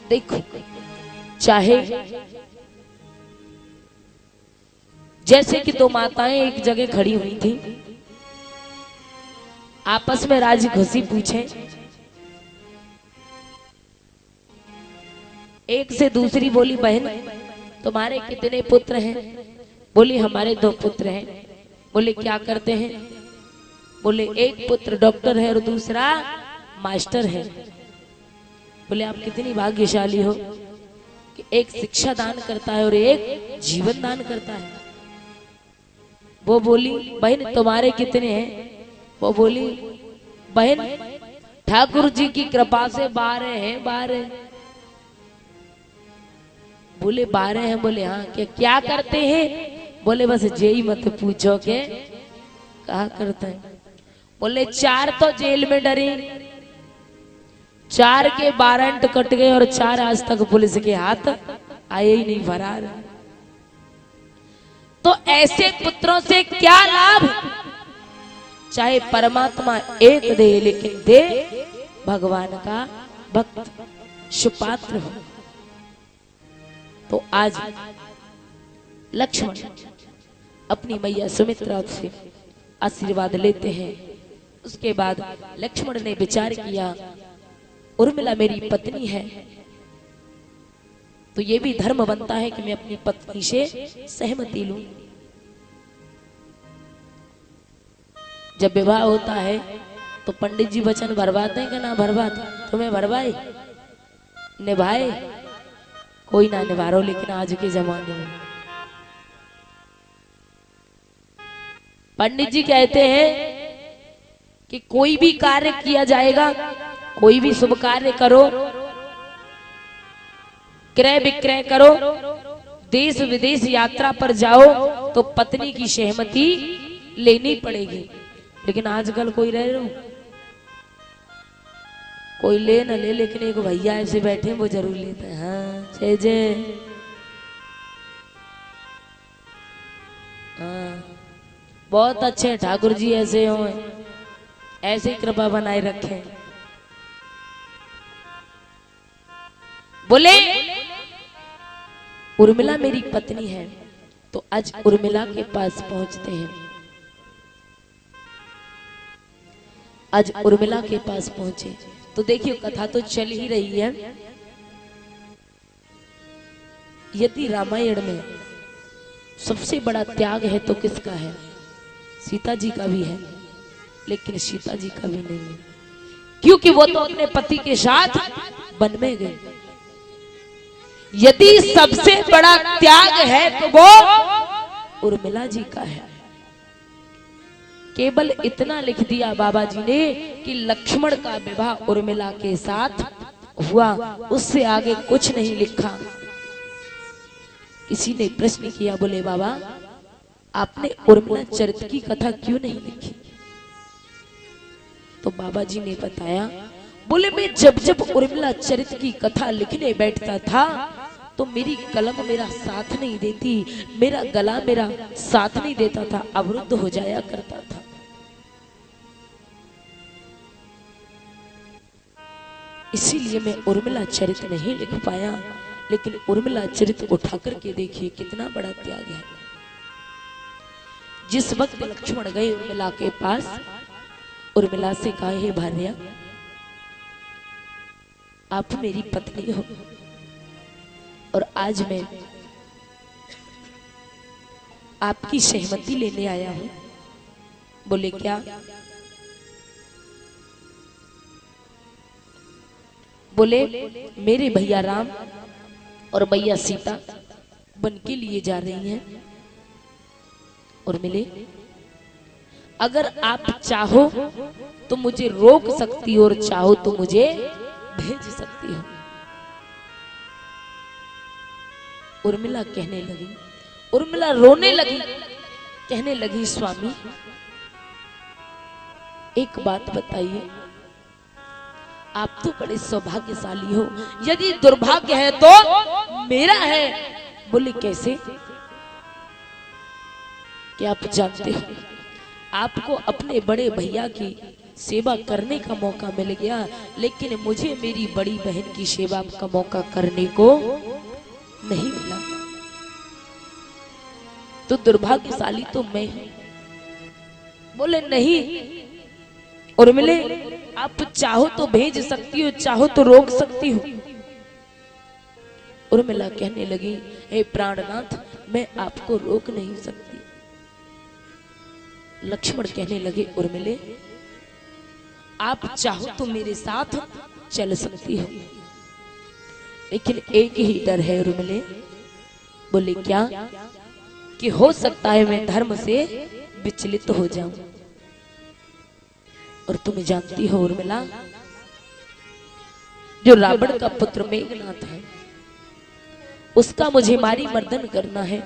देखो, चाहे जैसे कि दो माताएं एक जगह खड़ी हुई थी, आपस में राजी खुशी पूछे, एक से दूसरी बोली, बहन तुम्हारे कितने पुत्र हैं? बोली हमारे 2 पुत्र हैं। बोले क्या करते हैं? बोले एक पुत्र डॉक्टर है और दूसरा मास्टर है। बोले आप कितनी भाग्यशाली हो कि एक शिक्षा दान करता है और एक जीवन दान करता है। वो बोली बहन तुम्हारे कितने हैं? वो बोली बहन ठाकुर जी की कृपा से 12 हैं, 12। बोले 12 हैं? बोले हाँ। क्या करते हैं? बोले बस जेई मत पूछो के कहा करते हैं। बोले 4 तो जेल में डरे, 4 के वारंट कट गए और 4 आज तक पुलिस के हाथ आए ही नहीं, फरार। तो ऐसे पुत्रों से क्या लाभ? चाहे परमात्मा एक दे, लेकिन दे भगवान का भक्त, सुपात्र हो। तो आज लक्ष्मण अपनी मैया सुमित्रा से आशीर्वाद लेते हैं। उसके बाद लक्ष्मण ने विचार किया, उर्मिला मेरी पत्नी है, तो ये भी धर्म बनता है कि मैं अपनी पत्नी से सहमति लूं। जब विवाह होता है तो पंडित जी वचन भरवाते हैं कि ना भरवाते? तुम्हें भरवाए निभाए? कोई ना निभारो, लेकिन आज के जमाने में पंडित जी कहते हैं कि कोई भी कार्य किया जाएगा, कोई भी शुभ कार्य करो, क्रय विक्रय करो, देश विदेश यात्रा पर जाओ, तो पत्नी की सहमति लेनी पड़ेगी। लेकिन आजकल कोई रह रहा, कोई ले न ले, लेकिन एक भैया ऐसे बैठे वो जरूर लेते हैं। हाँ जय जय, हाँ बहुत अच्छे ठाकुर जी, ऐसे हो, ऐसे कृपा बनाए रखें। बोले उर्मिला मेरी पत्नी है, तो आज उर्मिला के पास पहुंचते हैं। आज उर्मिला के पास पहुंचे तो देखिए कथा तो चल ही रही है। यदि रामायण में सबसे बड़ा त्याग है तो किसका है? सीता जी का भी है, लेकिन सीता जी का भी नहीं है, क्योंकि वो तो अपने पति के साथ वन में गए। यदि सबसे बड़ा त्याग है तो वो उर्मिला जी का है। केवल इतना लिख दिया बाबा जी ने कि लक्ष्मण का विवाह उर्मिला के साथ हुआ, उससे आगे कुछ नहीं लिखा। किसी ने प्रश्न किया, बोले बाबा आपने उर्मिला चरित्र की कथा क्यों नहीं लिखी? तो बाबा जी ने बताया, बोले मैं जब जब उर्मिला चरित्र की कथा लिखने बैठता था तो मेरी कलम मेरा साथ नहीं देती, मेरा गला मेरा साथ नहीं देता था, अवरुद्ध हो जाया करता था। इसीलिए मैं उर्मिला चरित्र नहीं लिख पाया। लेकिन उर्मिला चरित्र उठा करके देखिए कितना बड़ा त्याग है। जिस वक्त लक्ष्मण गए उर्मिला के पास, उर्मिला से कहा, हे भार्या आप मेरी पत्नी हो और आज मैं आपकी सहमति लेने आया हूं। बोले क्या? बोले मेरे भैया राम और मैया सीता वन के लिए जा रही हैं और मिले, अगर आप चाहो तो मुझे रोक सकती हो और चाहो तो मुझे भेज सकती हो। उर्मिला कहने लगी, उर्मिला रोने लगी, कहने लगी स्वामी एक बात बताइए, आप तो बड़े सौभाग्यशाली हो, यदि दुर्भाग्य है तो मेरा है। बोले कैसे? कि आप जानते हो आपको अपने बड़े भैया की सेवा करने का मौका मिल गया, लेकिन मुझे मेरी बड़ी बहन की सेवा का मौका करने को नहीं मिला। तो दुर्भाग्यशाली तो मैं हूं। बोले नहीं उर्मिले, आप चाहो तो भेज सकती हो, चाहो तो रोक सकती हो। उर्मिला कहने लगी, हे प्राणनाथ, मैं आपको रोक नहीं सकती। लक्ष्मण कहने लगे, उर्मिले आप चाहो तो मेरे साथ चल सकती हो, लेकिन एक ही डर है उर्मिले। बोले क्या? कि हो सकता है मैं धर्म से विचलित हो जाऊं। और तुम जानती हो उर्मिला, जो रावण का पुत्र मेघनाथ है, उसका मुझे मारी मर्दन करना है,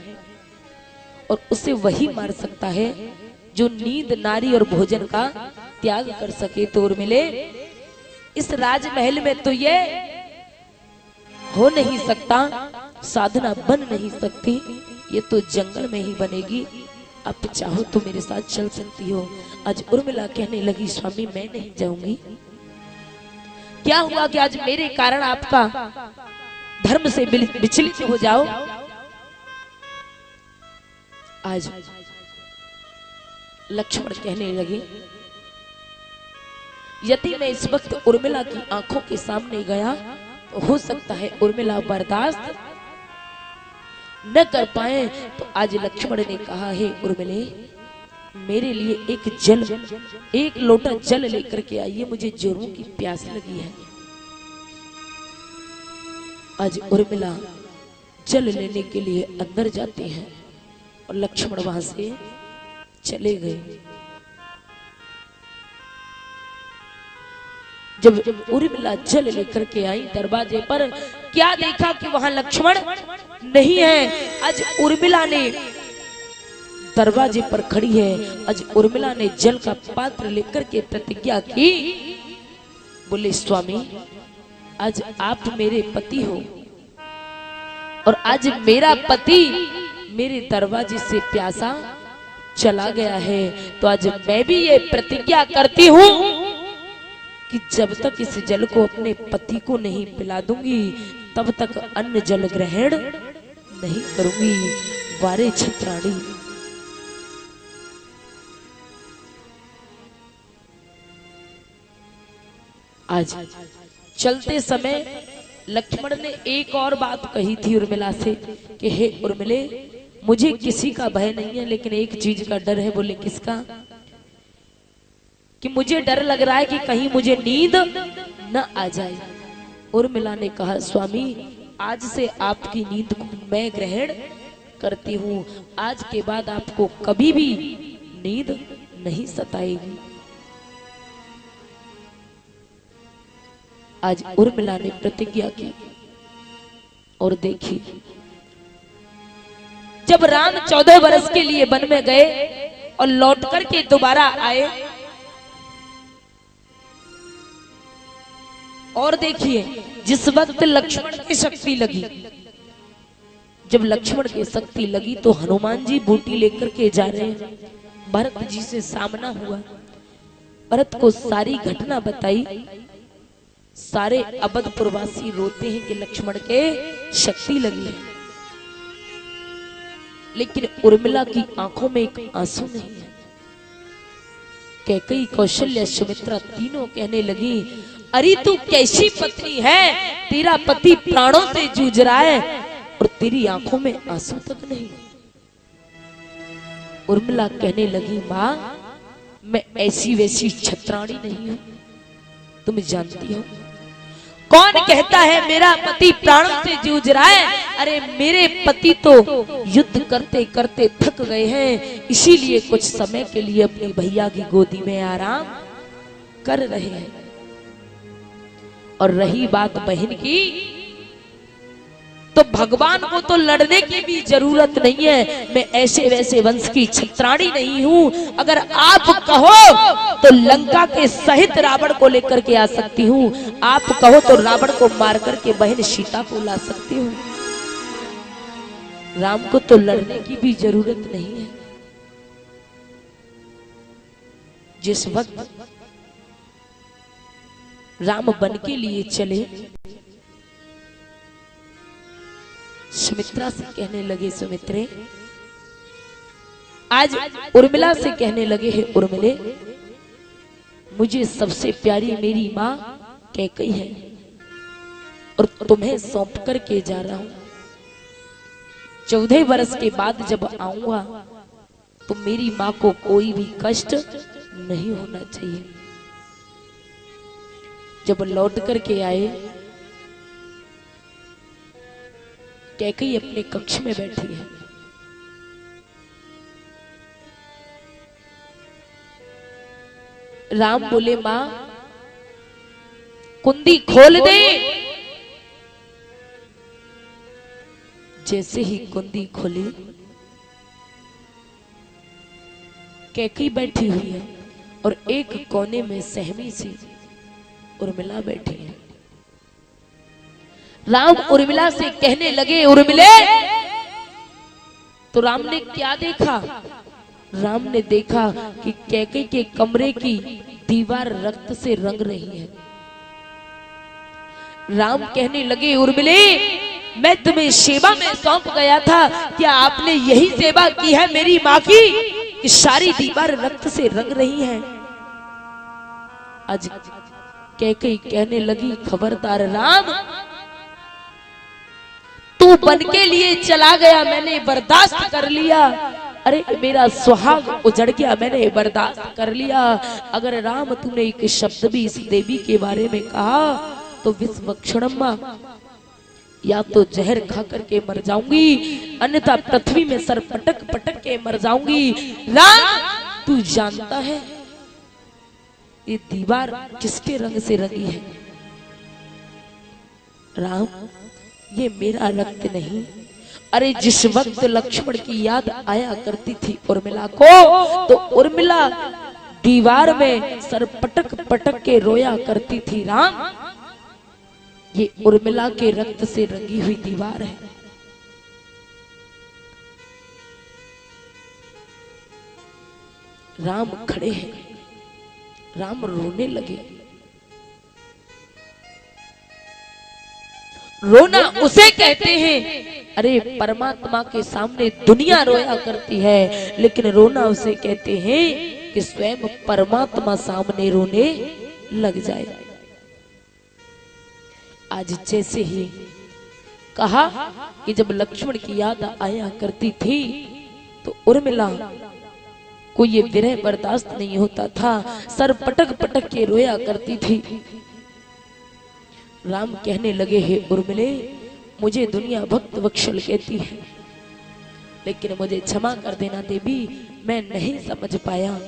और उसे वही मार सकता है जो नींद, नारी और भोजन का त्याग कर सके। तो उर्मिले, इस राजमहल में तो ये हो नहीं सकता, साधना बन नहीं सकती, ये तो जंगल में ही बनेगी। आप चाहो तो मेरे साथ चल सकती हो। आज उर्मिला कहने लगी, स्वामी मैं नहीं जाऊंगी। क्या हुआ कि आज मेरे कारण आपका धर्म से विचलित हो जाओ? आज लक्ष्मण कहने लगे, यदि मैं इस वक्त उर्मिला की आंखों के सामने गया तो हो सकता है उर्मिला बर्दाश्त न कर पाए। तो आज लक्ष्मण ने कहा, है उर्मिले, मेरे लिए एक लोटा जल लेकर के आइए, मुझे जोरों की प्यास लगी है। आज उर्मिला जल लेने के लिए अंदर जाती हैं और लक्ष्मण वहां से चले गए। जब उर्मिला जल लेकर के आई दरवाजे पर, क्या देखा कि वहां लक्ष्मण नहीं है। आज उर्मिला ने दरवाजे पर खड़ी है। आज उर्मिला ने जल का पात्र लेकर के प्रतिज्ञा की। बोले, स्वामी आज आप मेरे पति हो, और आज मेरा पति मेरे दरवाजे से प्यासा चला गया है। तो आज मैं भी ये प्रतिज्ञा करती हूं कि जब तक इस जल को अपने पति को नहीं पिला दूंगी, तब तक अन्न जल ग्रहण नहीं करूंगी। वारे छित्राणी, आज चलते समय लक्ष्मण ने एक और बात कही थी उर्मिला से कि हे उर्मिले, मुझे किसी का भय नहीं है, लेकिन एक चीज का डर है। बोले, किसका? कि मुझे डर लग रहा है कि कहीं मुझे नींद न आ जाए। उर्मिला ने कहा, स्वामी आज से आपकी नींद को मैं ग्रहण करती हूँ। आज के बाद आपको कभी भी नींद नहीं सताएगी। आज उर्मिला ने प्रतिज्ञा की। और देखी, जब राम 14 वर्ष के लिए वन में गए और लौट करके दोबारा आए, और देखिए जिस वक्त लक्ष्मण की शक्ति लगी, जब लक्ष्मण की शक्ति लगी तो हनुमान जी बूटी लेकर के जा रहे हैं। भरत जी से सामना हुआ, भरत को सारी घटना बताई। सारे अवधपुरवासी रोते हैं कि लक्ष्मण के शक्ति लगी है, लेकिन उर्मिला की आंखों में एक आंसू नहीं है। कैकेयी, कौशल्या, सुमित्रा तीनों कहने लगी, अरे तू कैसी पत्नी है, तेरा पति प्राणों से जूझ रहा है और तेरी आंखों में आंसू तक नहीं। उर्मिला कहने लगी, मां मैं ऐसी वैसी छत्राणी नहीं हूं, तुम जानती हो। कौन कहता है मेरा पति प्राणों से जूझ रहा है? अरे मेरे पति तो युद्ध करते करते थक गए हैं, इसीलिए कुछ समय के लिए अपनी भैया की गोदी में आराम कर रहे हैं। और रही बात बहन की, तो भगवान को तो लड़ने की भी जरूरत नहीं है। मैं ऐसे वैसे वंश की छत्राणी नहीं हूं। अगर आप कहो तो लंका के सहित रावण को लेकर के आ सकती हूं। आप कहो तो रावण को मार करके बहन सीता को ला सकती हूं। राम को तो लड़ने की भी जरूरत नहीं है। जिस वक्त राम वन के लिए चले। सुमित्रा से कहने लगे, सुमित्रे, आज उर्मिला से कहने लगे, हे उर्मिले, मुझे सबसे प्यारी मेरी माँ कैकई है और तुम्हें सौंप करके जा रहा हूं। 14 वर्ष के बाद जब आऊंगा तो मेरी माँ को कोई भी कष्ट नहीं होना चाहिए। जब लौट करके आए, कैकई अपने कक्ष में बैठी है। राम बोले, मां कुंडी खोल दे। जैसे ही कुंडी खोली, कैकई बैठी हुई है और एक कोने में सहमी सी उर्मिला बैठी है। राम उर्मिला से कहने लगे, उर्मिले, तो राम ने क्या देखा? राम ने देखा कि कैकई के कमरे की दीवार रक्त से रंग रही है। राम कहने लगे, उर्मिले, मैं तुम्हें सेवा में सौंप गया था, क्या आपने यही सेवा की है मेरी माँ की कि सारी दीवार रक्त से रंग रही है? आज कैकई कहने लगी, खबरदार राम, तू बन के लिए चला गया, मैंने बर्दाश्त कर लिया। अरे मेरा सुहाग उजड़ गया, मैंने बर्दाश्त कर लिया। अगर राम तूने एक शब्द भी इस देवी के बारे में कहा तो विश्वक्षणम्मा, या तो जहर खा करके मर जाऊंगी, अन्यथा पृथ्वी में सर पटक पटक के मर जाऊंगी। राम, तू जानता है ये दीवार किसके रंग से रंगी है? राम, ये मेरा रक्त नहीं। अरे जिस वक्त लक्ष्मण की याद आया करती थी उर्मिला को, तो उर्मिला दीवार में सर पटक पटक के रोया करती थी। राम, ये उर्मिला के रक्त से रंगी हुई दीवार है। राम खड़े हैं, राम रोने लगे। रोना उसे कहते हैं, अरे परमात्मा के सामने दुनिया रोया करती है, लेकिन रोना उसे कहते हैं कि स्वयं परमात्मा सामने रोने लग जाए। आज जैसे ही कहा कि जब लक्ष्मण की याद आया करती थी तो उर्मिला को ये विरह बर्दाश्त नहीं होता था, सर पटक पटक के रोया करती थी। राम कहने लगे, हे उर्मिले, मुझे दुनिया भक्त वत्सल कहती है, लेकिन मुझे क्षमा कर देना देवी, मैं नहीं समझ पाया।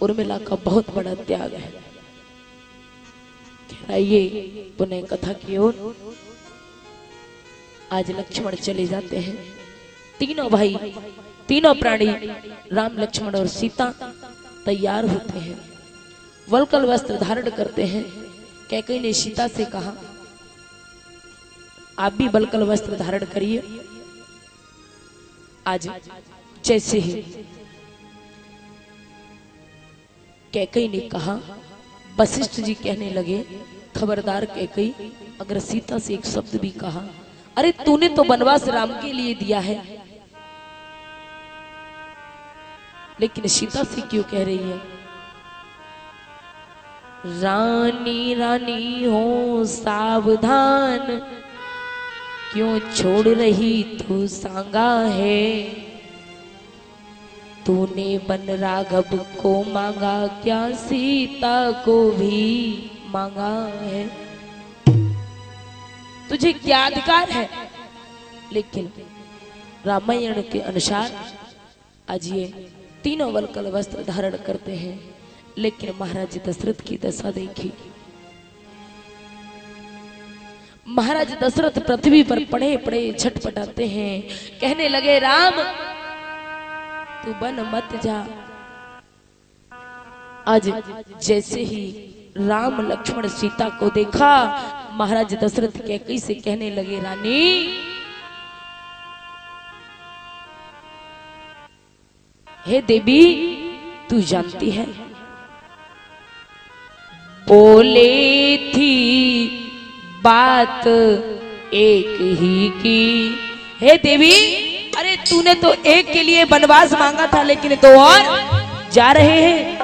उर्मिला का बहुत बड़ा त्याग है। आइए पुनः कथा की ओर। आज लक्ष्मण चले जाते हैं। तीनों भाई, तीनों प्राणी, राम, लक्ष्मण और सीता तैयार होते हैं, वल्कल वस्त्र धारण करते हैं। कैकई ने सीता से कहा, आप भी वल्कल वस्त्र धारण करिए। आज जैसे ही कैकई ने कहा, वशिष्ठ जी कहने लगे, खबरदार कैकई, अगर सीता से एक शब्द भी कहा, अरे तूने तो वनवास राम के लिए दिया है, लेकिन सीता से क्यों कह रही है? रानी रानी हो सावधान, क्यों छोड़ रही तू सांगा है? तूने बन राघव को मांगा, क्या सीता को भी मांगा है? तुझे क्या अधिकार है? लेकिन रामायण के अनुसार आज ये तीनों वल्कल वस्त्र धारण करते हैं, लेकिन महाराज दशरथ की दशा देखी। महाराज दशरथ पृथ्वी पर पड़े पड़े छटपटाते हैं, कहने लगे, राम तू बन मत जा। आज जैसे ही राम, लक्ष्मण, सीता को देखा, महाराज दशरथ कैकई से कहने लगे, रानी, हे देवी, तू जानती है बोले थी बात एक ही की। हे देवी, अरे तूने तो एक के लिए वनवास मांगा था, लेकिन दो और जा रहे हैं।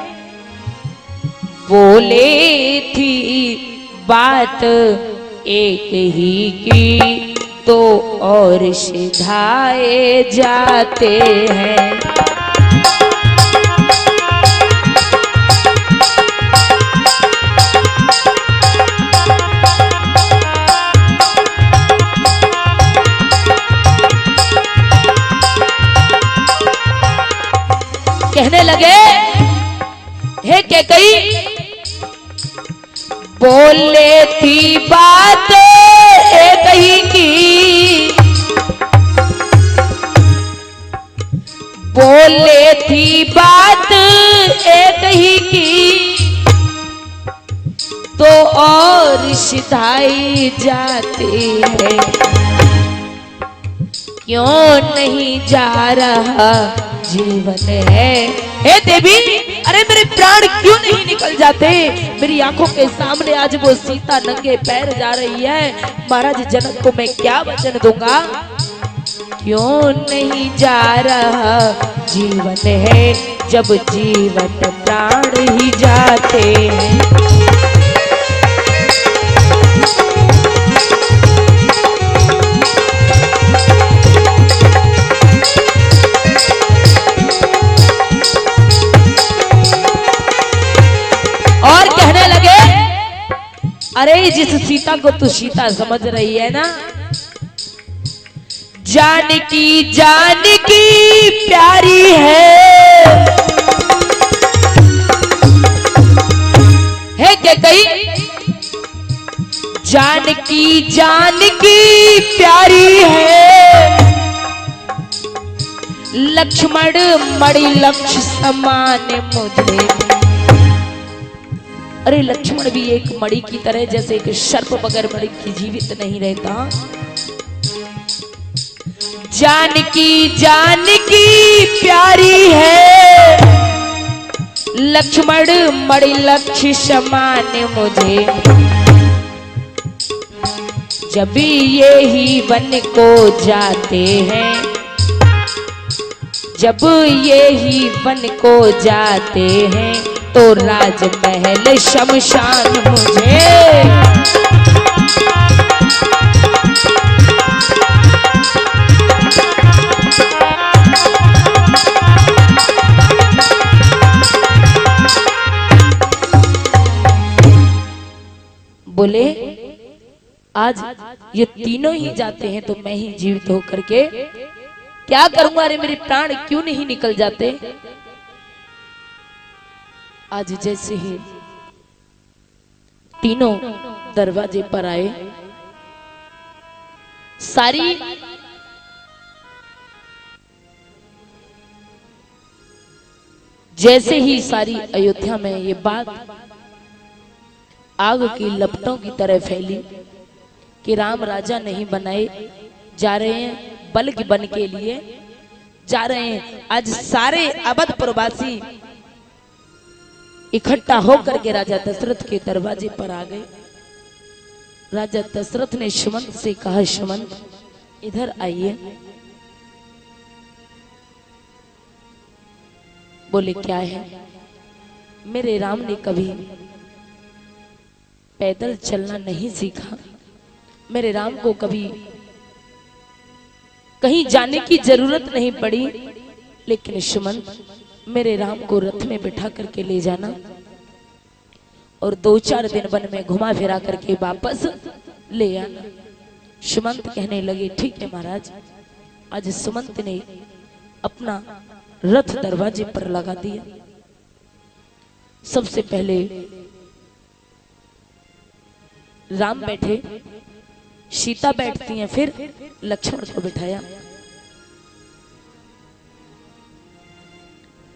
बोले थी बात एक ही की, तो और सिधाए जाते हैं। कहने लगे, हे कैकेयी, बोले थी बात एक ही की, बोले थी बात एक ही की, तो और सिधाई जाती है। क्यों नहीं जा रहा जीवन है। हे देवी, अरे मेरे प्राण क्यों नहीं निकल जाते। मेरी आंखों के सामने आज वो सीता नंगे पैर जा रही है। महाराज जनक को मैं क्या वचन दूंगा। क्यों नहीं जा रहा जीवन है, जब जीवन प्राण ही जाते हैं। और कहने लगे, अरे जिस सीता को तू सीता समझ रही है ना, जानकी जानकी प्यारी है। कैकेयी, जानकी जानकी प्यारी है, लक्ष्मण मणि लक्ष्य समान मुझे। अरे लक्ष्मण भी एक मणि की तरह, जैसे एक सर्प बगैर मणि की जीवित नहीं रहता। जानकी जानकी प्यारी है, लक्ष्मण मणि लक्ष्य समान मुझे। जब ये ही वन को जाते हैं, जब ये ही वन को जाते हैं, तो राजमहल शमशान मुझे। बोले आज ये तीनों ही जाते हैं, तो मैं ही जीवित होकर के क्या करूंगा। अरे मेरे प्राण क्यों नहीं निकल जाते। आज जैसे ही तीनों दरवाजे पर आए, सारी जैसे ही सारी अयोध्या में ये बात आग की लपटों की तरह फैली कि राम राजा नहीं बनाए जा रहे हैं, बल्कि बन के लिए जा रहे हैं। आज सारे अवध प्रवासी इकट्ठा होकर के राजा दशरथ के दरवाजे पर आ गए। राजा दशरथ ने सुमंत से कहा, सुमंत इधर आइए। बोले क्या है। मेरे राम ने कभी पैदल चलना नहीं सीखा, मेरे राम को कभी कहीं जाने की जरूरत नहीं पड़ी, लेकिन सुमंत मेरे राम को रथ में बिठा करके ले जाना और 2-4 दिन वन में घुमा फिरा करके वापस ले आना। सुमंत कहने लगे, ठीक है महाराज। आज सुमंत ने अपना रथ दरवाजे पर लगा दिया। सबसे पहले राम बैठे, सीता बैठती हैं, फिर लक्ष्मण को बिठाया।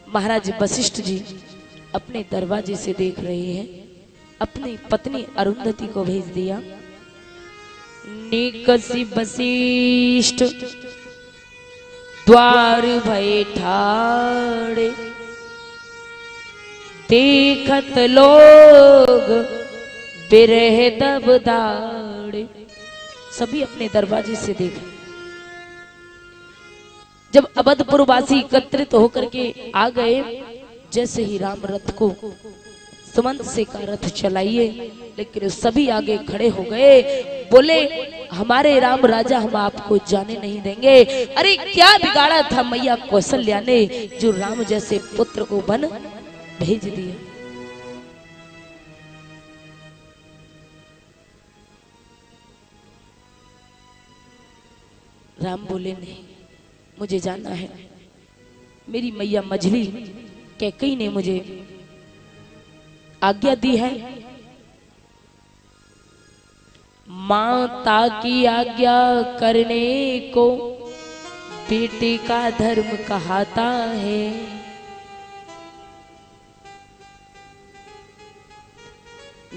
महाराज वशिष्ठ जी अपने दरवाजे से देख रहे हैं, अपनी पत्नी अरुंधति को भेज दिया। निकसी वशिष्ठ द्वार भय ठाड़े, देखत लोग बिरह दब दाड़े। सभी अपने दरवाजे से देखे। जब अवधपुर वासी एकत्रित होकर के आ गए, जैसे ही राम रथ को सुमंत से का रथ चलाइए, लेकिन सभी आगे खड़े हो गए। बोले हमारे राम राजा हम आपको जाने नहीं देंगे। अरे क्या बिगाड़ा था मैया कौशल्या ने जो राम जैसे पुत्र को वन भेज दिया। राम बोले नहीं, मुझे जाना है। मेरी मैया मझली कैकेयी ने मुझे आज्ञा दी है। माता की आज्ञा करने को बेटे का धर्म कहता है।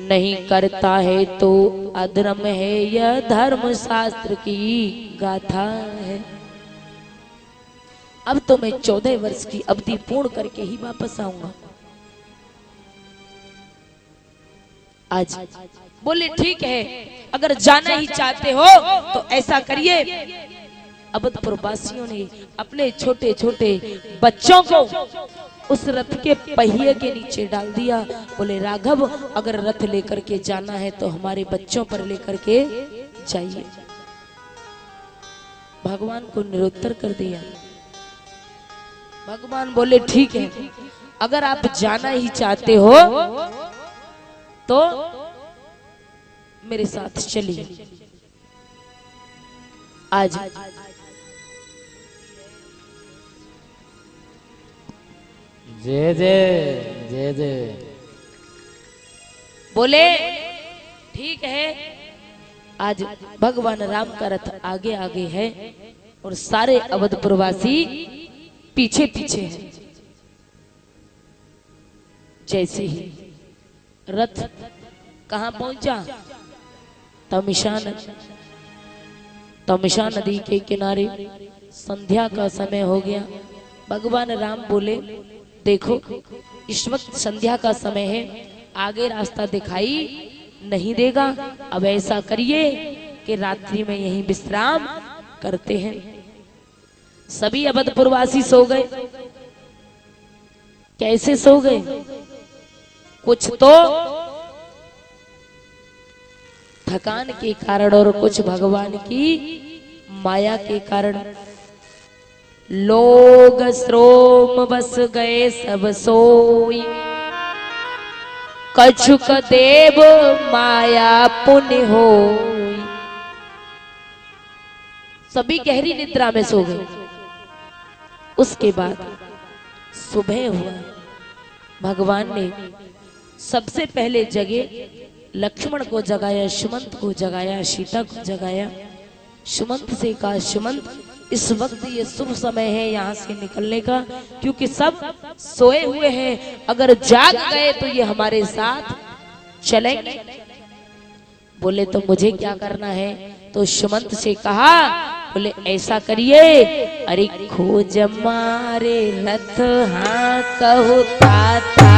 नहीं करता है तो अधर्म है, यह धर्म शास्त्र की गाथा है। अब तो मैं 14 वर्ष की अवधि पूर्ण करके ही वापस आऊंगा। आज बोले ठीक है, अगर जाना ही चाहते हो तो ऐसा करिए। अवधपुर वासियों ने अपने छोटे छोटे बच्चों को उस रथ के पहिए के नीचे डाल दिया। बोले राघव अगर रथ लेकर के जाना है तो हमारे बच्चों पर लेकर के जाइए। भगवान को निरुत्तर कर दिया। भगवान बोले ठीक है, अगर आप जाना ही चाहते हो तो मेरे साथ चलिए। आज जय जय जय जय। बोले ठीक है, आज भगवान राम का रथ आगे आगे है और सारे अवधपुरवासी पीछे पीछे हैं। जैसे ही रथ कहां पहुंचा, तमिशा नदी के किनारे संध्या का समय हो गया। भगवान राम बोले देखो इस वक्त संध्या का समय है, आगे रास्ता दिखाई नहीं देगा। अब ऐसा करिए कि रात्रि में यहीं विश्राम करते हैं। सभी अवधपुरवासी सो गए। कैसे सो गए? कुछ तो थकान के कारण और कुछ भगवान की माया के कारण। लोग श्रोम बस गए सब सोई, कछुक देव माया पुण्य होई। सभी गहरी निद्रा में सो गए। उसके बाद सुबह हुआ। भगवान ने सबसे पहले जगे लक्ष्मण को जगाया, सुमंत को जगाया, सीता को जगाया। सुमंत से कहा सुमंत इस वक्त ये शुभ समय है यहाँ से निकलने का, क्योंकि सब सोए हुए हैं। अगर जाग गए तो ये हमारे साथ चलेंगे। बोले तो मुझे क्या करना है? तो सुमंत से कहा, बोले ऐसा करिए, अरे खोज मारे रथ हाँ कहो ताता।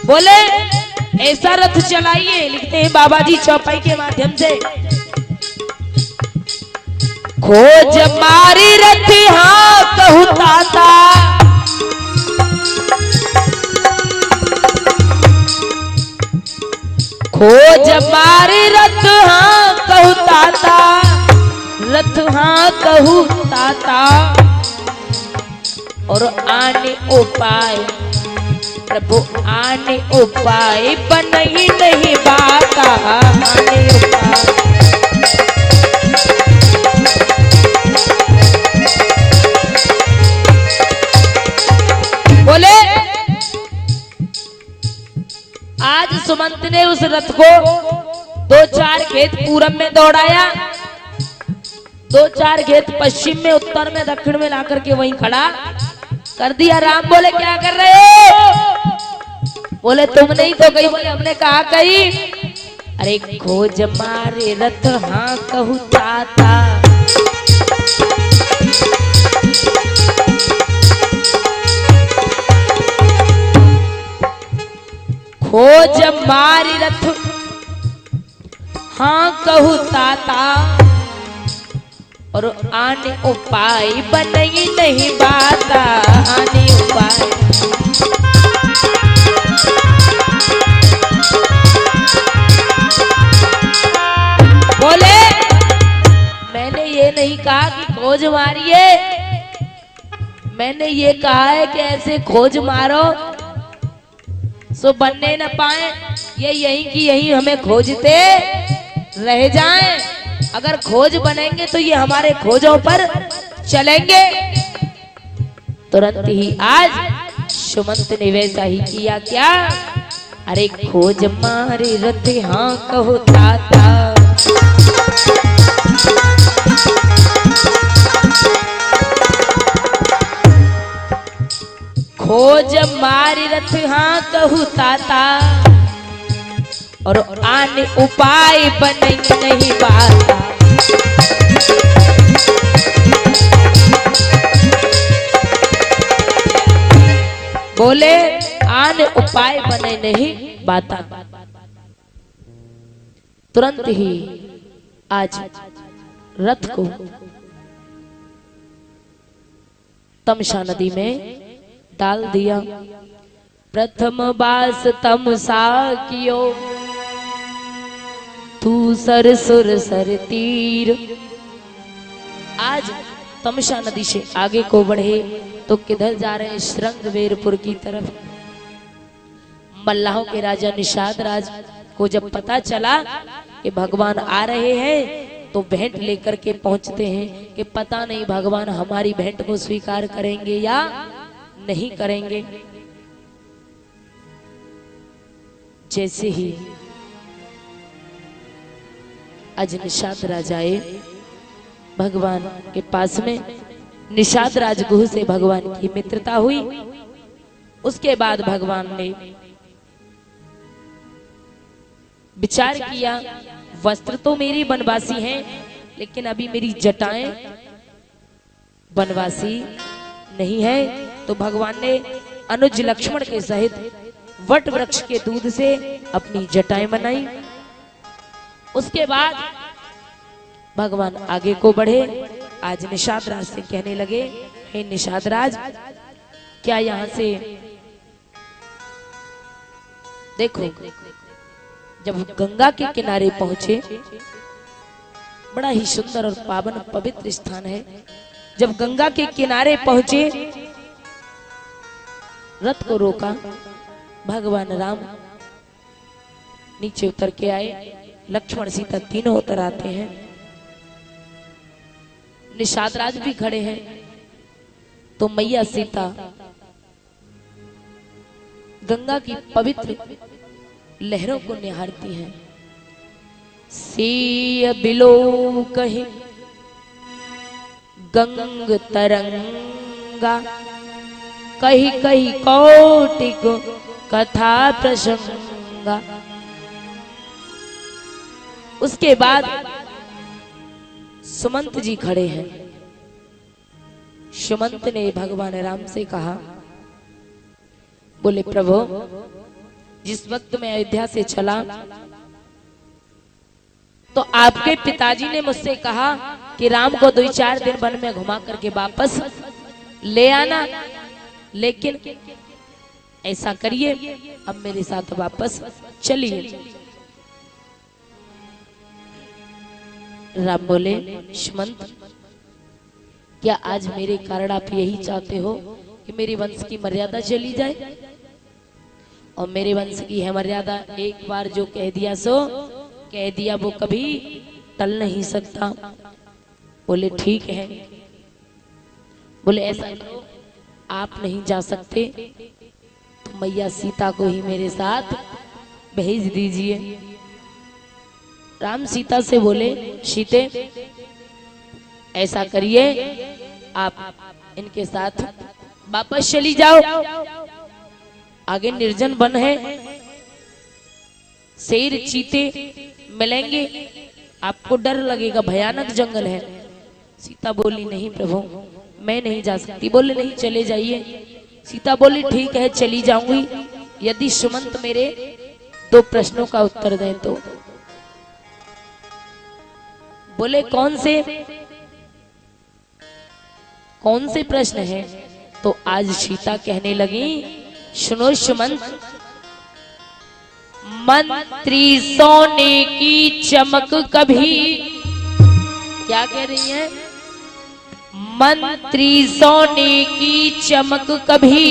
बोले ऐसा रथ चलाइए, लिखते हैं बाबा जी चौपाई के माध्यम से, खोज मारी रथ हाँ कहू ताता, खोज मारी रथ हाँ कहू ताता, रथ हाँ कहू ताता, और आने उपाय प्रभु आने उपाय बनही नहीं बाता, आने उपाय। बोले आज सुमंत ने उस रथ को 2-4 खेत पूरब में दौड़ाया, 2-4 खेत पश्चिम में, उत्तर में, दक्षिण में लाकर के वहीं खड़ा कर दिया। राम बोले क्या कर रहे हो? बोले तुम नहीं तो गई। बोले हमने कहा कही। अरे खोज मारे रथ हाँ कहू ताता, मारी रथ हाँ कहू ताता, और आने उपाय बनई नहीं बाता, आने उपाय। बोले मैंने ये नहीं कहा कि खोज मारिए, मैंने ये कहा है कि ऐसे खोज मारो सो बनने न पाए, ये यही कि यही हमें खोजते रह जाएं। अगर खोज बनेंगे तो ये हमारे खोजों पर चलेंगे। तुरंत ही आज सुमंत ने वैसा ही किया। क्या? अरे खोज मारे रथ हाँ कहो ताता, खोज मारी रथ हाँ कहू ताता, और आन उपाय बने नहीं बाता। बोले आन उपाय बने नहीं बाता। तुरंत ही आज रथ को तमसा नदी में डाल दिया। प्रथम बास तमसा कियो, तू सर सुर सर तीर। आज तमसा नदी से आगे को बढ़े तो किधर जा रहे हैं? श्रृंगवेरपुर की तरफ। मल्लाहों के राजा निषाद राज को जब पता चला कि भगवान आ रहे हैं तो भेंट लेकर के पहुंचते हैं कि पता नहीं भगवान हमारी भेंट को स्वीकार करेंगे या नहीं करेंगे। जैसे ही आज निषाद राज आए भगवान के पास में, निषाद राजगुह से भगवान की मित्रता हुई। उसके बाद भगवान ने विचार किया, वस्त्र तो मेरी बनवासी हैं, लेकिन अभी मेरी जटाएं बनवासी नहीं है। तो भगवान ने अनुज लक्ष्मण के सहित वट वृक्ष के दूध से अपनी जटाएं बनाई। उसके बाद भगवान आगे को बढ़े। आज निषाद राज से कहने लगे, हे निषाद राज, क्या यहां से देखो, जब गंगा के किनारे पहुंचे, बड़ा ही सुंदर और पावन पवित्र स्थान है। जब गंगा के किनारे पहुंचे, रथ को रोका। भगवान राम नीचे उतर के आए, लक्ष्मण सीता तीनों उतर आते हैं। निषाद राज भी खड़े हैं। तो मैया सीता गंगा की पवित्र लहरों को निहारती हैं। सीय बिलो कहे गंग तरंगा, कही कही कौटिक कथा प्रसंगा। उसके बाद सुमंत जी खड़े हैं। सुमंत ने भगवान राम से कहा, बोले प्रभु, जिस वक्त मैं अयोध्या से चला तो आपके पिताजी ने मुझसे कहा कि राम को 2-4 दिन वन में घुमा करके वापस ले आना, लेकिन ऐसा करिए अब मेरे साथ वापस चलिए। राम बोले, सुमंत, क्या आज मेरे कारण आप यही चाहते हो कि मेरे वंश की मर्यादा चली जाए? और मेरे वंश की है मर्यादा, एक बार जो कह दिया सो कह दिया, वो कभी टल नहीं सकता। बोले ठीक है। बोले ऐसा करो, आप नहीं जा सकते तो मैया सीता को ही मेरे साथ भेज दीजिए। राम सीता से बोले, सीते ऐसा करिए, आप इनके साथ वापस चली जाओ, आगे निर्जन वन है, शेर चीते मिलेंगे, आपको डर लगेगा, भयानक जंगल है। सीता बोली, नहीं प्रभु, मैं नहीं जा सकती। बोले नहीं, चले जाइए। सीता बोली, ठीक है, चली जाऊंगी, यदि सुमंत मेरे दो प्रश्नों का उत्तर दें तो। बोले कौन से प्रश्न हैं? तो आज सीता कहने लगी, सुनो सुमंत, मंत्री सोने की चमक कभी, क्या कह रही है? मंत्री सोने की चमक कभी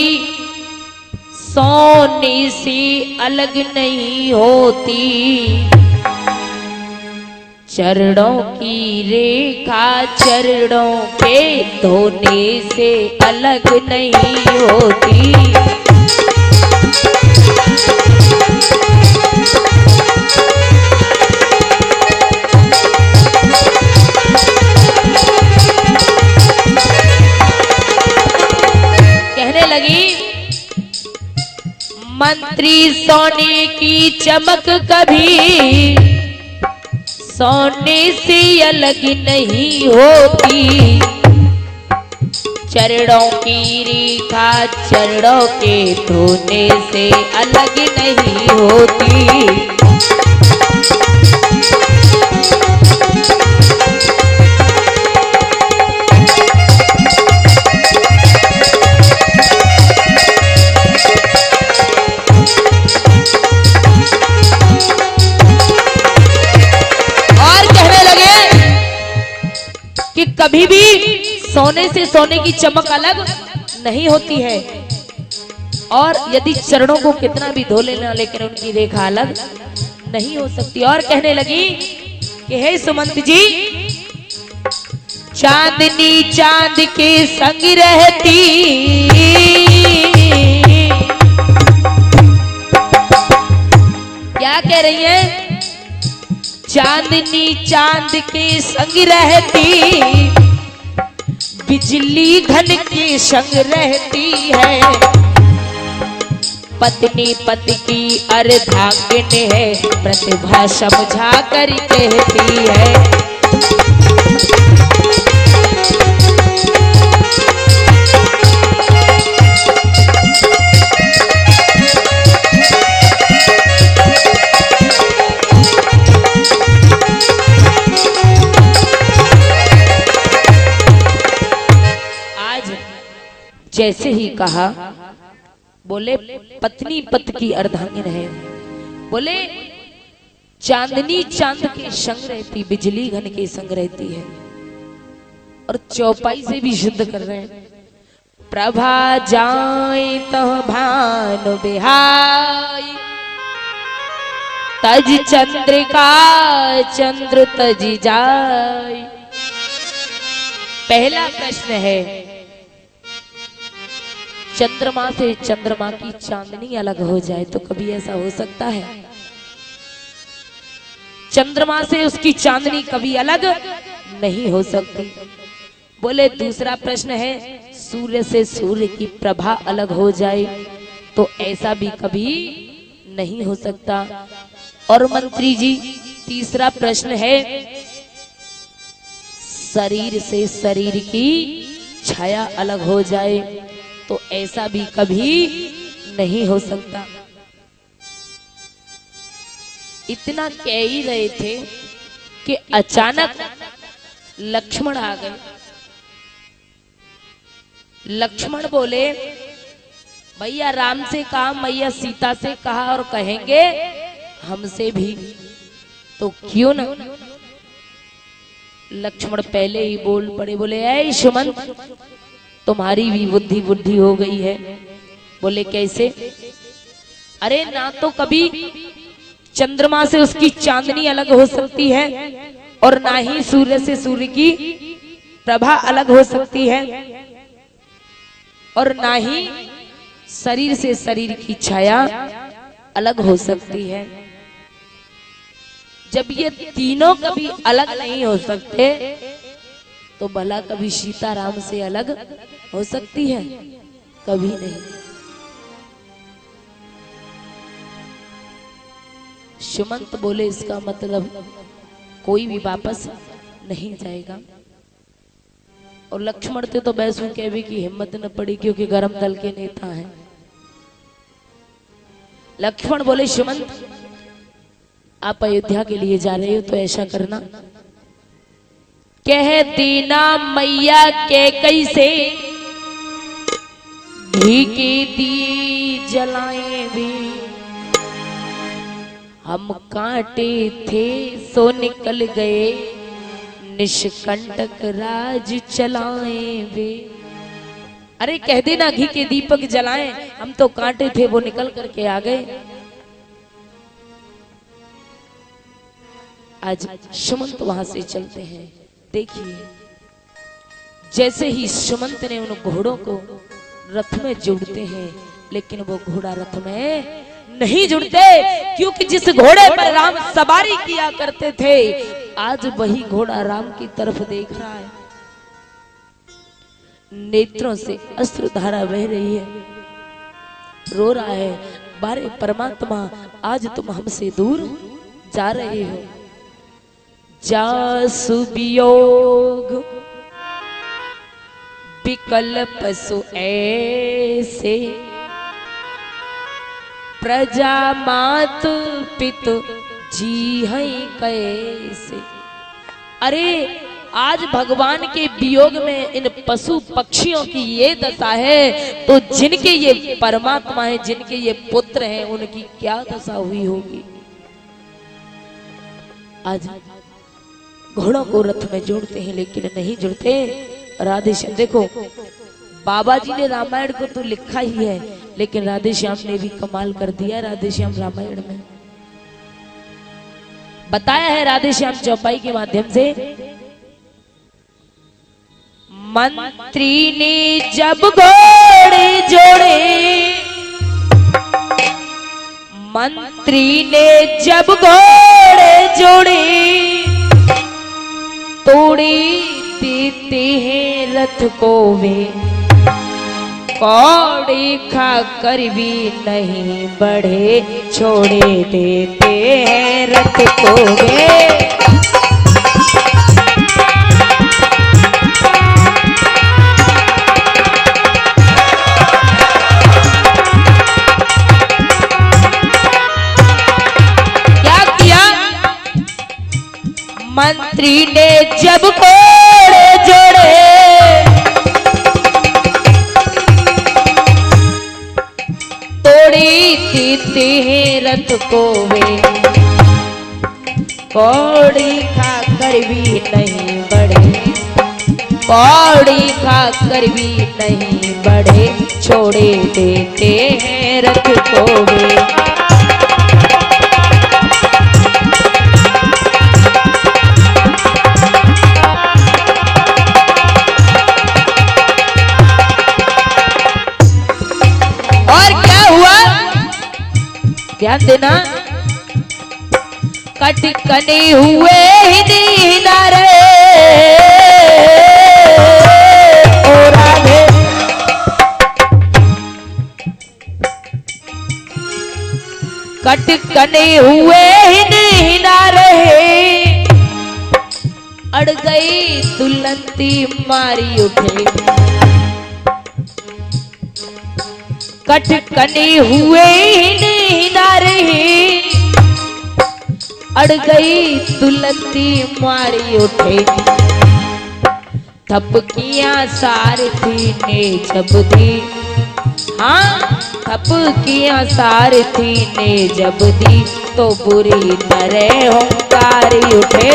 सोने से अलग नहीं होती, चरणों की रेखा चरणों पे धोने से अलग नहीं होती। कहने लगी, मंत्री सोने की चमक कभी सोने से अलग नहीं होती, चरणों की रेखा चरणों के धोने से अलग नहीं होती। कि कभी भी सोने से सोने की चमक अलग नहीं होती है, और यदि चरणों को कितना भी धो लेना लेकिन उनकी रेखा अलग नहीं हो सकती। और कहने लगी कि हे सुमंत जी, चांदनी चांद के संग रहती, क्या कह रही है? चांदनी चांद के संग रहती, बिजली घन के संग रहती है, पत्नी पति की अर्धांगिन है, प्रतिभा समझा कर कहती है। जैसे ही कहा, बोले पत्नी पत की अर्धांगिन है, बोले चांदनी चांद के संग रहती, बिजली घन के संग रहती है, और चौपाई से भी शुद्ध कर रहे हैं। प्रभा जाए तो भानु बिहाई, तज चंद्रिका चंद्र तज जाय। पहला प्रश्न है, चंद्रमा से चंद्रमा की चांदनी अलग हो जाए तो कभी ऐसा हो सकता है? चंद्रमा से उसकी चांदनी कभी अलग नहीं हो सकती। बोले दूसरा प्रश्न है, सूर्य से सूर्य की प्रभा अलग हो जाए तो ऐसा भी कभी नहीं हो सकता। और मंत्री जी, तीसरा प्रश्न है, शरीर से शरीर की छाया अलग हो जाए तो ऐसा भी कभी नहीं हो सकता। इतना कह ही रहे थे कि अचानक लक्ष्मण आ गए। लक्ष्मण बोले, भैया राम से कहा, मैया सीता से कहा, और कहेंगे हमसे भी, तो क्यों ना। लक्ष्मण पहले ही बोल पड़े, बोले ऐ सुमंत, तुम्हारी भी बुद्धि हो गई है। बोले कैसे? अरे ना तो कभी चंद्रमा से उसकी चांदनी अलग हो सकती है, और ना ही सूर्य से सूर्य की प्रभा अलग हो सकती है, और ना ही शरीर से शरीर की छाया अलग हो सकती है। जब ये तीनों कभी अलग नहीं हो सकते तो भला कभी सीता राम से अलग हो सकती है? कभी नहीं। सुमंत बोले, इसका मतलब कोई भी वापस नहीं जाएगा। और लक्ष्मण थे तो बैसू कहने की हिम्मत न पड़ी, क्योंकि गरम दल के नेता हैं। लक्ष्मण बोले, सुमंत आप अयोध्या के लिए जा रहे हो तो ऐसा करना, कह देना मैया के कैसे घी के दिए जलाए वे, हम कांटे थे सो निकल गए निष्कंटक राज चलाए वे। अरे कह देना घी के दीपक जलाएं, हम तो कांटे थे वो निकल करके आ गए। आज सुमंत वहां से चलते हैं। देखिए जैसे ही सुमंत ने उन घोड़ों को रथ में जोड़ते हैं, लेकिन वो घोड़ा रथ में नहीं जुड़ते, क्योंकि जिस घोड़े पर राम सवारी किया करते थे आज वही घोड़ा राम की तरफ देख रहा है। नेत्रों से अश्रुधारा बह रही है, रो रहा है, बारे परमात्मा आज तुम हमसे दूर जा रहे हो। जासु वियोग विकल्प सु ऐसे, प्रजा मात पितु जी हैं कैसे। अरे आज भगवान के वियोग में इन पशु पक्षियों की ये दशा है, तो जिनके ये परमात्मा है, जिनके ये पुत्र हैं, उनकी क्या दशा हुई होगी। आज घोड़ों को रथ में जोड़ते हैं लेकिन नहीं जुड़ते। राधे श्याम देखो, बाबा जी ने रामायण को तो लिखा ही है, लेकिन राधे श्याम ने भी कमाल कर दिया। राधे श्याम रामायण में बताया है, राधे श्याम चौपाई के माध्यम से, मंत्री ने जब घोड़े जोड़े, मंत्री ने जब घोड़े जोड़े, तोड़े देते हैं रथ को वे, कौड़ी खा कर भी नहीं बढ़े, छोड़े देते हैं रथ को वे। क्या किया मंत्री ने जब घोड़े जोड़े, तोड़ी देते हैं रथ को वे, कौड़ी खा कर भी नहीं बढ़े, कौड़ी खा कर भी नहीं बढ़े, छोड़े देते हैं रथ को वे। ध्यान देना, कटकने हुए ही नारे ओ राधे, कटकने हुए ही नारे, अड़ गई दुल्हनती मारी उठे, कटकने हुए ही नारे, अड़ गई दुल्हनती मारी उठे, थपकियां सारथी ने जब दी, हाँ थपकियां सारथी ने जब दी, तो बुरी तरह हुंकारी उठे।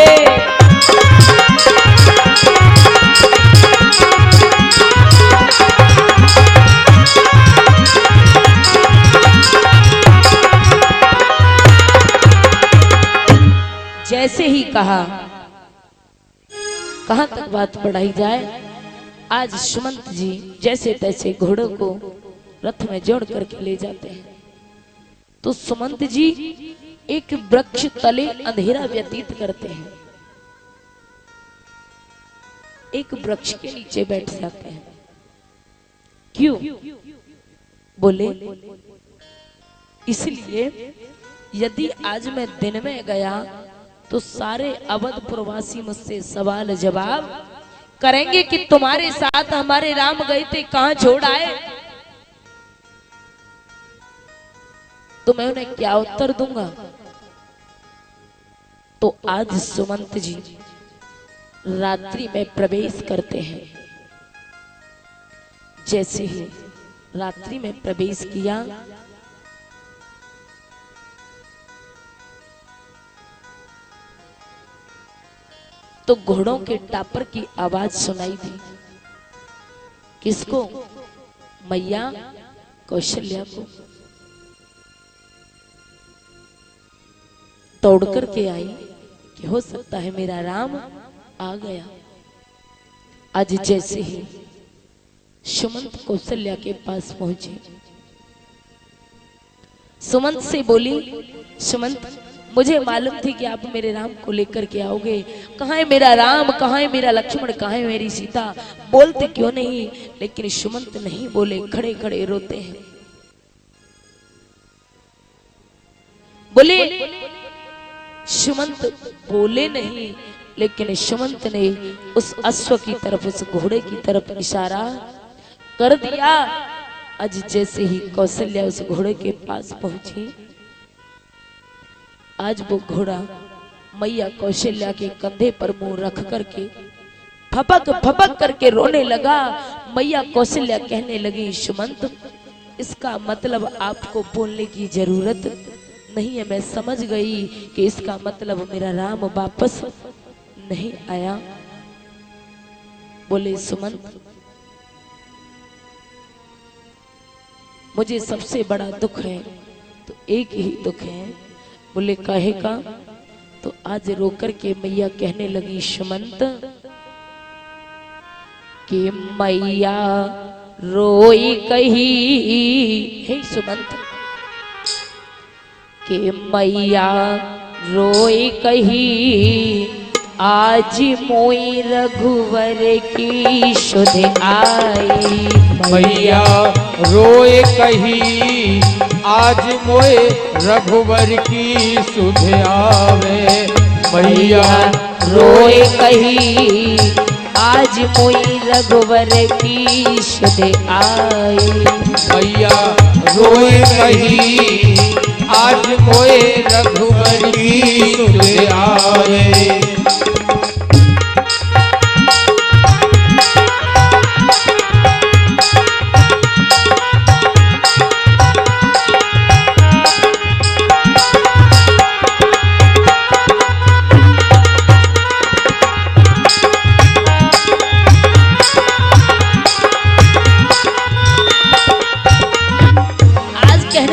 जैसे ही कहा, कहां तक बात बढ़ाई जाए। आज सुमंत जी जैसे तैसे घोड़ों को रथ में जोड़ करके ले जाते हैं, तो सुमंत जी एक वृक्ष तले अंधेरा व्यतीत करते हैं, एक वृक्ष के नीचे बैठ जाते हैं। क्यों? बोले इसलिए यदि आज मैं दिन में गया तो सारे अवध प्रवासी मुझसे सवाल जवाब करेंगे कि तुम्हारे साथ हमारे राम गए थे, कहां छोड़ आए। तो मैं उन्हें क्या उत्तर दूंगा? तो आज सुमंत जी रात्रि में प्रवेश करते हैं। जैसे ही रात्रि में प्रवेश किया तो घोड़ों के टापर की आवाज सुनाई दी। किसको? मैया कौशल्या को। दौड़ करके आई कि हो सकता है मेरा राम आ गया। आज जैसे ही सुमंत कौशल्या के पास पहुंचे, सुमंत से बोली, सुमंत मुझे मालूम थी कि आप मेरे राम को लेकर के आओगे। कहाँ है मेरा राम, कहाँ है मेरा लक्ष्मण, कहाँ है मेरी सीता? बोलते क्यों नहीं? लेकिन सुमंत नहीं बोले, खड़े खड़े रोते हैं। बोले सुमंत बोले नहीं, लेकिन सुमंत ने उस अश्व की तरफ, उस घोड़े की तरफ इशारा कर दिया। आज जैसे ही कौशल्या उस घोड़े के पास पहुंची, आज वो घोड़ा मैया कौशल्या के कंधे पर मुंह रख करके फपक फपक करके रोने लगा। मैया कौशल्या कहने लगी, सुमंत इसका मतलब आपको बोलने की जरूरत नहीं है, मैं समझ गई कि इसका मतलब मेरा राम वापस नहीं आया। बोले सुमंत मुझे सबसे बड़ा दुख है, तो एक ही दुख है। बोले काहे का? तो आज रोकर के मैया कहने लगी, सुमंत कि मैया रोई कही, हे सुमंत कि मैया रोई कही, आज मोई रघुवर की सुध आई। मैया रोए कही, आज मोए रघुवर की सुध आवे। मैया रोए कही, आज मोई रघुवर की सुध आई। मैया रोए कही, आज मोए रघुवर की सुध आवे।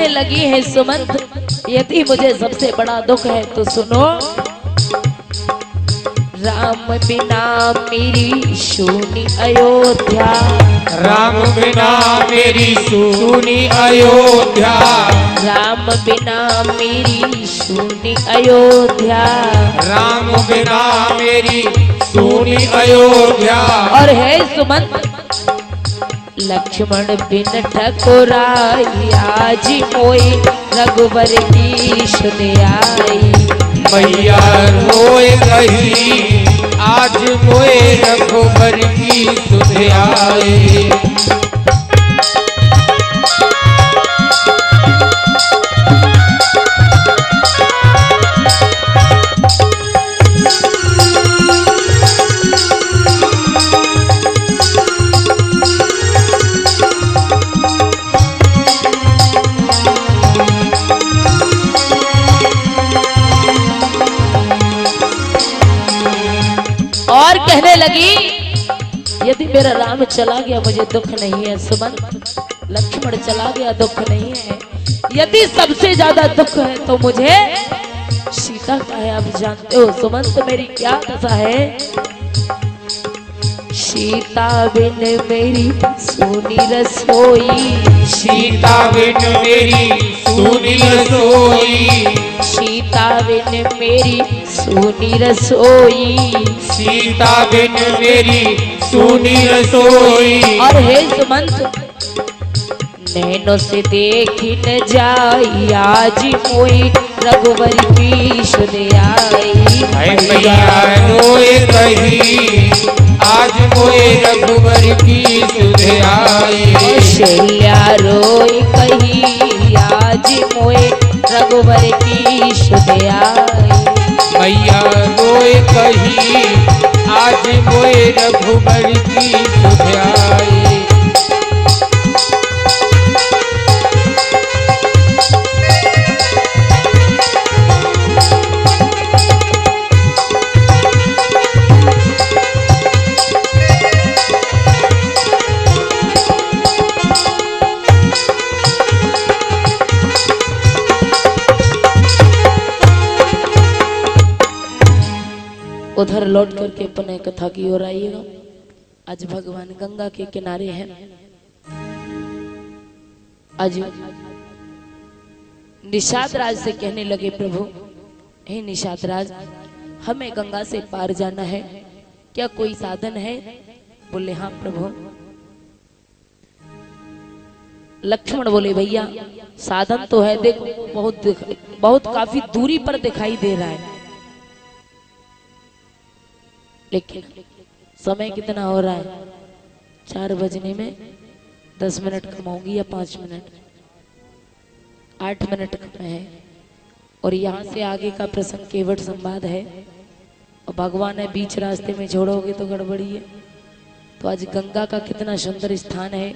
लगी है सुमंत, यदि मुझे सबसे बड़ा दुख है तो सुनो। राम बिना मेरी सूनी अयोध्या, राम बिना मेरी सूनी अयोध्या, राम बिना मेरी सूनी अयोध्या, राम बिना मेरी सूनी अयोध्या। और है सुमंत लक्ष्मण बिन ठकुराई, आज मोई रघुवर की सुध आई। मैया रोए कही, आज मोए रघुवर की सुध आई। और कहने लगी, यदि मेरा राम चला गया मुझे दुख नहीं है सुमंत, लक्ष्मण चला गया दुख नहीं है, यदि सबसे ज्यादा दुख है तो मुझे सीता का है। आप जानते हो सुमंत मेरी क्या दशा है। सीता बिन मेरी सूनी रसोई, सीता बिन मेरी सूनी रसोई, सीता बिन मेरी सूनी रसोई, सीता बिन मेरी सूनी रसोई। और हे सुमंत नैनों से देखी न जाई, आज मोई रघुवर की सुध आई। मैया रोए कही, आज मोए रघुवर की सुध आई। कौशल्या रोई कही, आज मोए रघुवर की सुध आई। मैया कही आज मोए रघुबर की सुध आई। उधर लौट करके अपने कथा की ओर आइएगा। आज भगवान गंगा के किनारे हैं। आज निषाद राज से कहने लगे, प्रभु हे निषाद राज, हमें गंगा से पार जाना है, क्या कोई साधन है? बोले हाँ प्रभु। लक्ष्मण बोले भैया साधन तो है, देखो बहुत काफी दूरी पर दिखाई दे रहा है, लेकिन समय कितना हो रहा है? 4 बजने में 10 मिनट कम होंगी या 5 मिनट, 8 मिनट कम है। और यहाँ से आगे का प्रसंग केवट संवाद है और भगवान है बीच रास्ते में छोड़ोगे तो गड़बड़ी है। तो आज गंगा का कितना सुंदर स्थान है,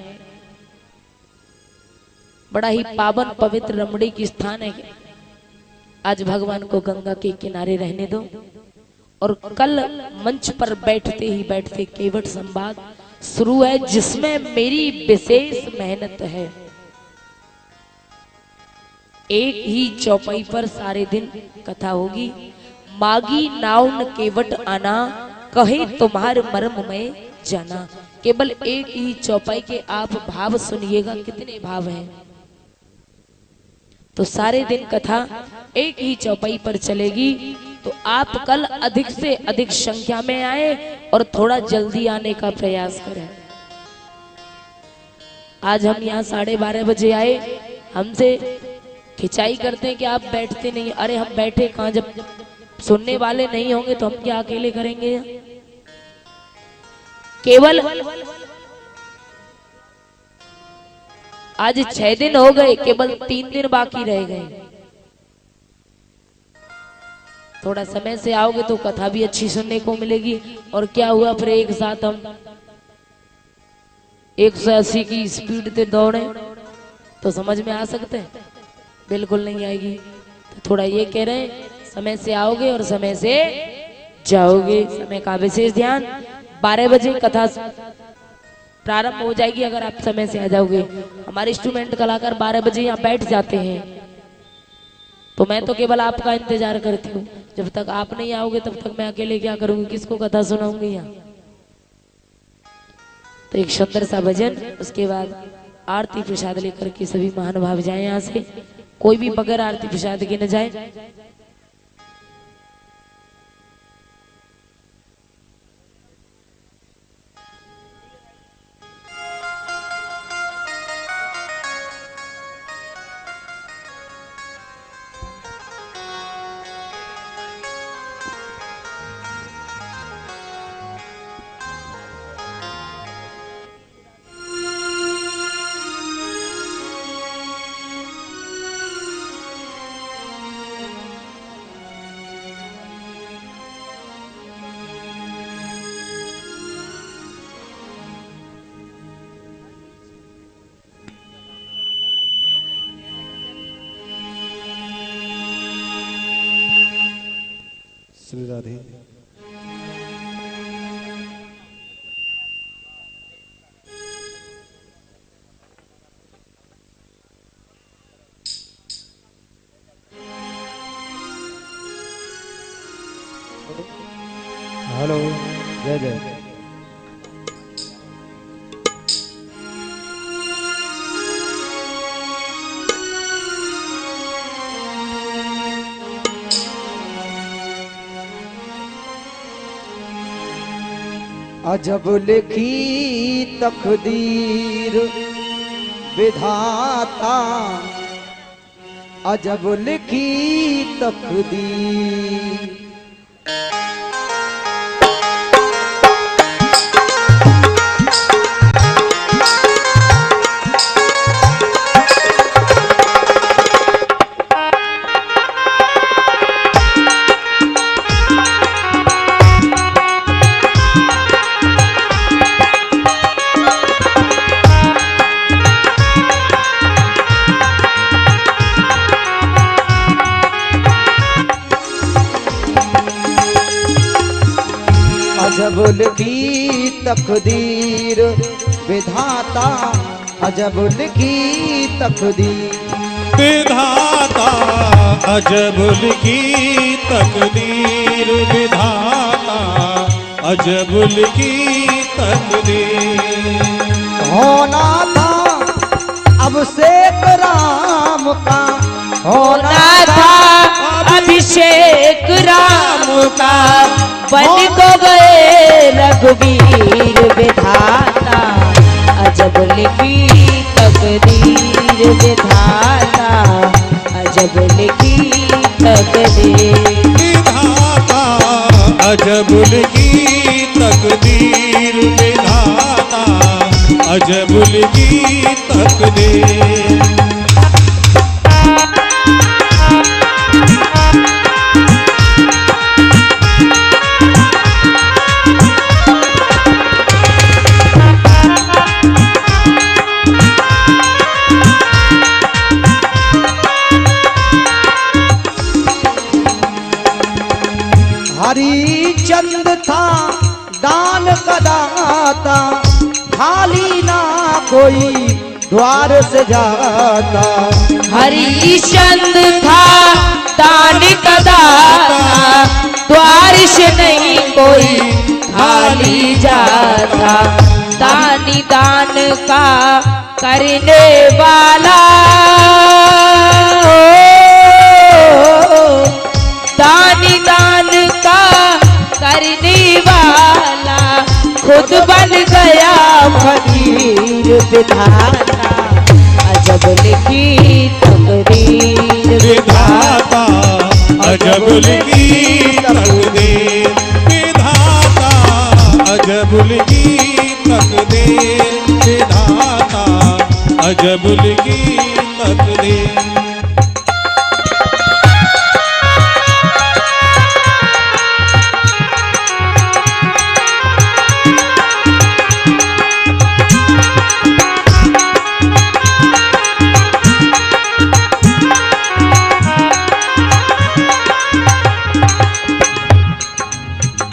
बड़ा ही पावन पवित्र रमणीक स्थान है। आज भगवान को गंगा के किनारे रहने दो। और कल मंच पर बैठते केवट संवाद शुरू है, जिसमें मेरी विशेष मेहनत है। एक ही चौपाई पर सारे दिन कथा होगी। मागी नाव न केवट आना, कहे तुम्हारे मर्म में जाना। केवल एक ही चौपाई के आप भाव सुनिएगा, कितने भाव हैं। तो सारे दिन कथा एक ही चौपाई पर चलेगी। तो आप कल अधिक से अधिक संख्या में आए और थोड़ा जल्दी आने का प्रयास करें। आज हम यहाँ 12:30 बजे आए, हमसे खिंचाई करते हैं कि आप बैठते नहीं। अरे हम बैठे कहाँ, जब सुनने वाले नहीं होंगे तो हम क्या अकेले करेंगे? केवल आज 6 दिन हो गए, केवल 3 दिन बाकी रह गए। थोड़ा समय से आओगे तो कथा भी अच्छी सुनने को मिलेगी। और क्या हुआ फिर एक साथ हम 180 की स्पीड पे दौड़े तो समझ में आ सकते हैं? बिल्कुल नहीं आएगी। तो थोड़ा ये कह रहे हैं, समय से आओगे और समय से जाओगे। समय का विशेष ध्यान। 12 बजे कथा प्रारंभ हो जाएगी अगर आप समय से आ जाओगे। हमारे इंस्ट्रूमेंट कलाकार 12 बजे यहाँ बैठ जाते हैं, तो मैं तो केवल आपका इंतजार करती हूँ। जब तक आप नहीं आओगे तब तक मैं अकेले क्या करूंगी, किसको कथा सुनाऊंगी यहाँ? तो एक सुंदर सा भजन, उसके बाद आरती प्रसाद लेकर के सभी महानुभाव जाए यहाँ से। कोई भी बगैर आरती प्रसाद के न जाए। श्री राधे। हेलो, जय जय। अजब लिखी तकदीर विधाता, अजब लिखी तकदीर। लिखी तकदीर विधाता अजब लिखी तकदीर विधाता अजब लिखी तकदीर विधाता अजब लिखी तकदीर होना था अभिषेक राम का होना था अभिषेक राम का बन को गए रघुवीर विधाता अजब लिखी तकदीर विधाता अजब लिखी तकदीर विधाता अजब लिखी तकदीर विधाता अजब लिखी तकदीर हरिचंद था दान का दाता खाली ना कोई द्वार से जाता हरिचंद था दान का दाता द्वार से नहीं कोई खाली जाता दानी दान का करने वाला दानी दान का करने वाला खुद बन गया फकीर विधाता अजब लिखी तकदीर विधाता अजब लिखी तकदीर विधाता अजब लिखी तकदीर विधाता अजब लिखी तकदीर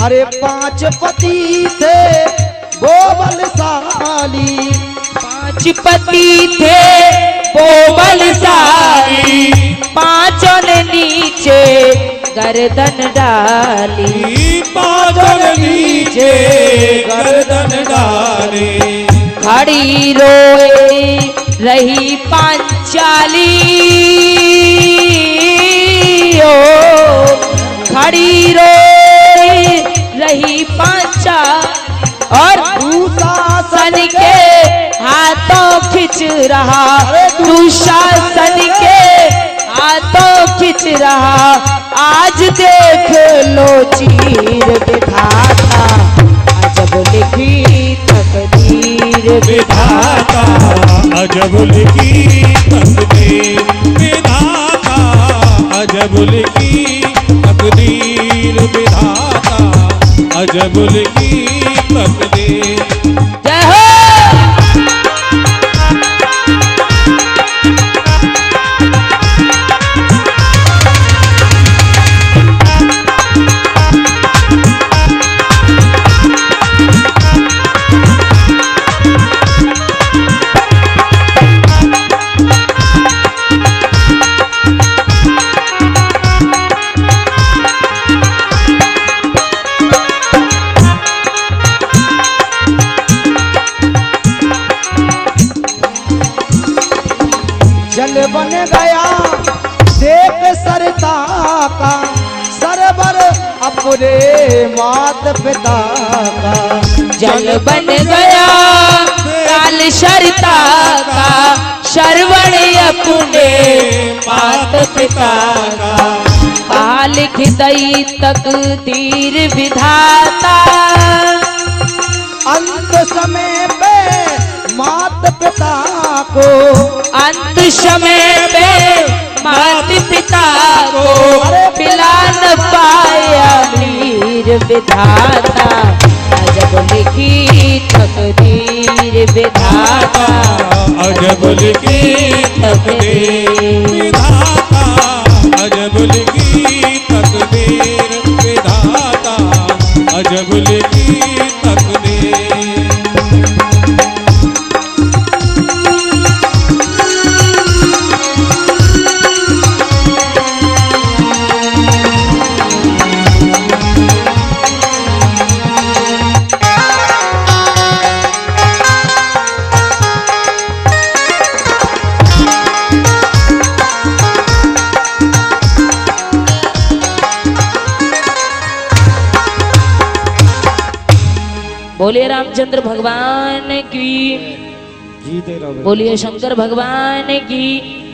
अरे पांच पति थे वो बलशाली पांच पति थे वो बलशाली पांचों ने नीचे गर्दन डाली पांचों नीचे गर्दन डाली खड़ी रोए रही पांचाली ओ खड़ी रोए रही पांचा और दुशासन के हाथों खिंच रहा दुशासन के हाथों खिंच रहा आज देख लो चीर विधाता अजब लिखी तकदीर विधाता अजब लिखी तकदीर विधाता अजब लिखी तकदीर विधाता अजब लिखी तकदीर जय हो जल बन गया देख सरता का सरबर अपने मात पिता का जल बन गया काल शरता का शरवण अपने मात पिता का पालिख दई तकदीर विधाता अंत समय पे मात पिता को अंत समय पे मात पिता को पिला न पाया वीर विधाता अजब लिखी तकदीर विधाता अजब लिखी तकदीर विधाता अजब लिखी तकदीर विधाता अजब लिखी बोलिए रामचंद्र भगवान की, जीते रहो। बोलिए शंकर भगवान की।